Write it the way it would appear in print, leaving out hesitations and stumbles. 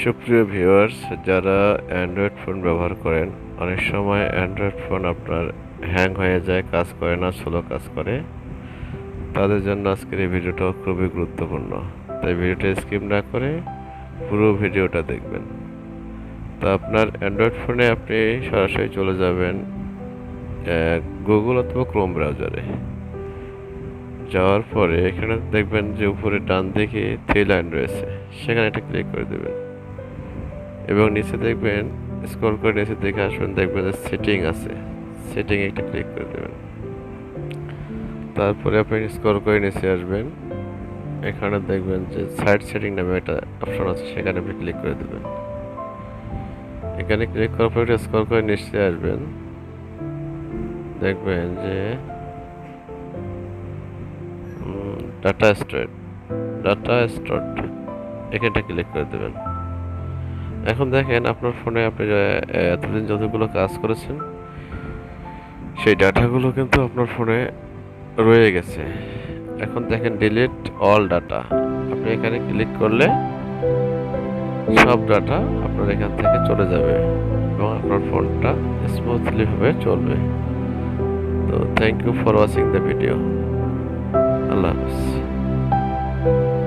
সুপ্রিয় ভিউয়ার্স, যারা Android phone ব্যবহার করেন, অনেক সময় অ্যান্ড্রয়েড ফোন আপনার হ্যাং হয়ে যায়, কাজ করে না, স্লো কাজ করে। তাদের জন্য আজকের এই ভিডিওটা খুবই গুরুত্বপূর্ণ। তাই ভিডিওটা স্কিপ না করে পুরো ভিডিওটা দেখবেন। তো আপনার অ্যান্ড্রয়েড ফোনে আপনি সরাসরি চলে যাবেন গুগল অথবা ক্রোম ব্রাউজারে। যাওয়ার পরে এখানে দেখবেন যে উপরে ডান দিকে থ্রি লাইন রয়েছে, সেখানে একটা ক্লিক করে দেবেন এবং নিচে দেখবেন, স্ক্রল করে নিচে দেখে আসবেন, দেখবেন যে সেটিং আছে, সেটিং একটা ক্লিক করে দেবেন। তারপরে আপনি স্ক্রল করে নিচে আসবেন, এখানে দেখবেন যে সাইড সেটিং নামে একটা অপশন আছে, সেখানে আপনি ক্লিক করে দেবেন। এখানে ক্লিক করার পর স্ক্রল করে নিচে আসবেন, দেখবেন যে ডাটা স্টোর এখানটা ক্লিক করে দেবেন। এখন দেখেন আপনার ফোনে আপনি এতদিন যতগুলো কাজ করেছেন সেই ডাটাগুলো কিন্তু আপনার ফোনে রয়ে গেছে। এখন দেখেন ডিলিট অল ডাটা, আপনি এখানে ক্লিক করলে সব ডাটা আপনার এখান থেকে চলে যাবে এবং আপনার ফোনটা স্মুথলি ভাবে চলবে। তো thank you for watching the video. আল্লাহ হাফিজ।